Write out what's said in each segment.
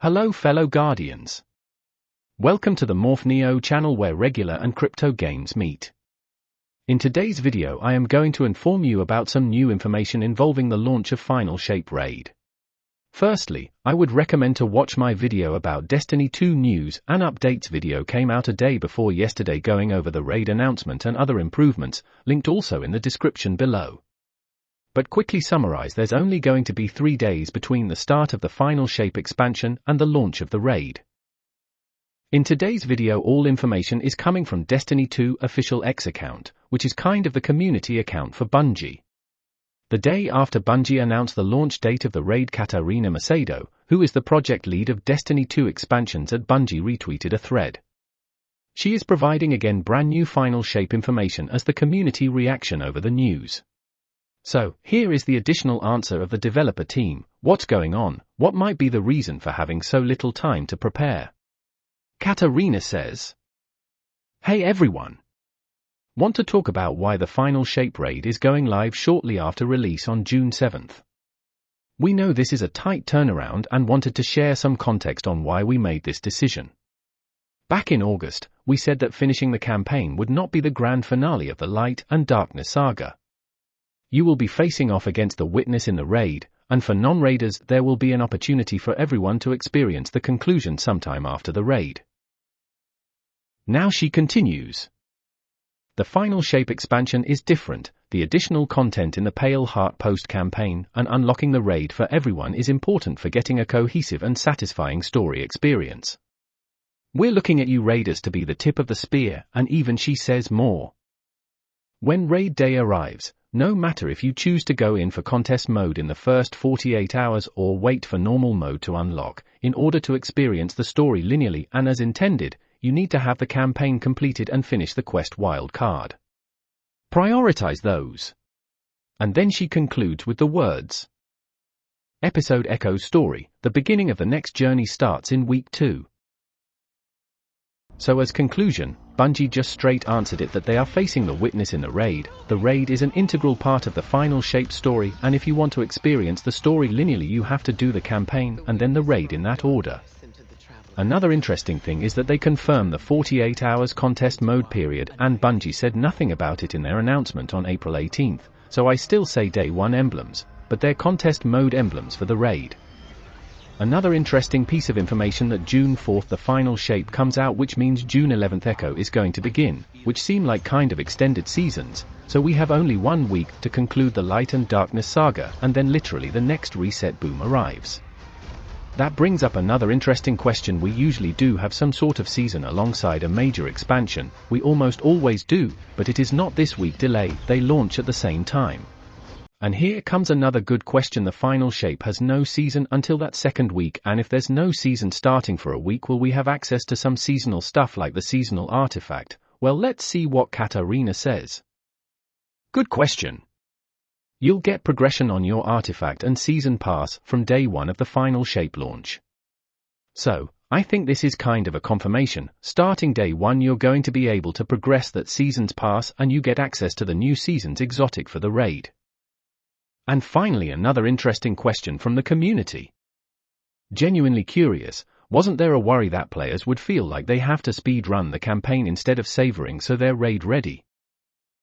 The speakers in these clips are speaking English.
Hello fellow Guardians. Welcome to the Morph Neo channel where regular and crypto games meet. In today's video I am going to inform you about some new information involving the launch of Final Shape Raid. Firstly, I would recommend to watch my video about Destiny 2 news and updates. Video came out a day before yesterday going over the raid announcement and other improvements, linked also in the description below. But quickly summarize, there's only going to be 3 days between the start of the Final Shape expansion and the launch of the raid. In today's video all information is coming from Destiny 2 official X account, which is kind of the community account for Bungie. The day after Bungie announced the launch date of the raid, Katarina Macedo, who is the project lead of Destiny 2 expansions at Bungie, retweeted a thread. She is providing again brand new Final Shape information as the community reaction over the news. So, here is the additional answer of the developer team. What's going on? What might be the reason for having so little time to prepare? Katarina says, "Hey everyone! Want to talk about why the Final Shape Raid is going live shortly after release on June 7th. We know this is a tight turnaround and wanted to share some context on why we made this decision. Back in August, we said that finishing the campaign would not be the grand finale of the Light and Darkness saga. You will be facing off against the Witness in the raid, and for non-raiders there will be an opportunity for everyone to experience the conclusion sometime after the raid." Now she continues. The Final Shape expansion is different. The additional content in the Pale Heart post-campaign and unlocking the raid for everyone is important for getting a cohesive and satisfying story experience. We're looking at you raiders to be the tip of the spear, and even she says more. When raid day arrives, no matter if you choose to go in for contest mode in the first 48 hours or wait for normal mode to unlock, in order to experience the story linearly and as intended, you need to have the campaign completed and finish the quest wild card. Prioritize those. And then she concludes with the words, "Episode Echo's story, the beginning of the next journey starts in week 2. So as conclusion, Bungie just straight answered it that they are facing the Witness in the raid. The raid is an integral part of the Final Shape story, and if you want to experience the story linearly you have to do the campaign and then the raid in that order. Another interesting thing is that they confirm the 48 hours contest mode period, and Bungie said nothing about it in their announcement on April 18th, so I still say Day 1 emblems, but they're contest mode emblems for the raid. Another interesting piece of information that June 4th the Final Shape comes out, which means June 11th Echo is going to begin, which seem like kind of extended seasons, so we have only 1 week to conclude the Light and Darkness saga, and then literally the next reset boom arrives. That brings up another interesting question. We usually do have some sort of season alongside a major expansion, we almost always do, but it is not this week delay, they launch at the same time. And here comes another good question. The Final Shape has no season until that second week, and if there's no season starting for a week, will we have access to some seasonal stuff like the seasonal artifact? Well, let's see what Katarina says. Good question. You'll get progression on your artifact and season pass from day 1 of the Final Shape launch. So, I think this is kind of a confirmation. Starting day 1 you're going to be able to progress that season's pass and you get access to the new season's exotic for the raid. And finally, another interesting question from the community. Genuinely curious, wasn't there a worry that players would feel like they have to speed run the campaign instead of savoring so they're raid ready?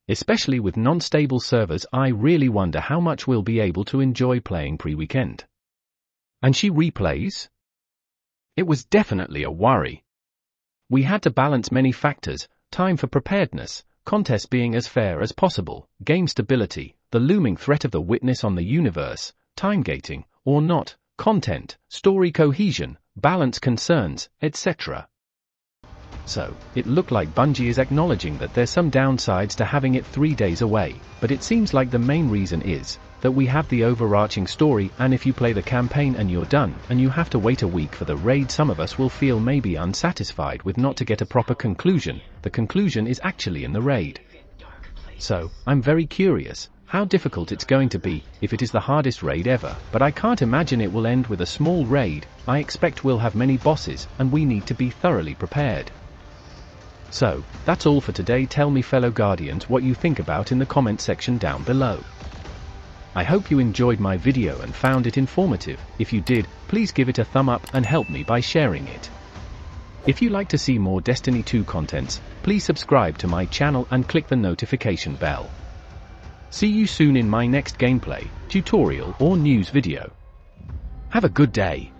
Especially with non-stable servers, I really wonder how much we'll be able to enjoy playing pre-weekend. And she replays? It was definitely a worry. We had to balance many factors, time for preparedness, contest being as fair as possible, game stability, the looming threat of the Witness on the universe, time gating, or not, content, story cohesion, balance concerns, etc. So, it looked like Bungie is acknowledging that there's some downsides to having it 3 days away, but it seems like the main reason is that we have the overarching story, and if you play the campaign and you're done, and you have to wait a week for the raid, some of us will feel maybe unsatisfied with not to get a proper conclusion. The conclusion is actually in the raid. So, I'm very curious how difficult it's going to be, if it is the hardest raid ever, but I can't imagine it will end with a small raid. I expect we'll have many bosses, and we need to be thoroughly prepared. So, that's all for today. Tell me fellow Guardians what you think about in the comment section down below. I hope you enjoyed my video and found it informative. If you did, please give it a thumb up and help me by sharing it. If you like to see more Destiny 2 contents, please subscribe to my channel and click the notification bell. See you soon in my next gameplay, tutorial or news video. Have a good day.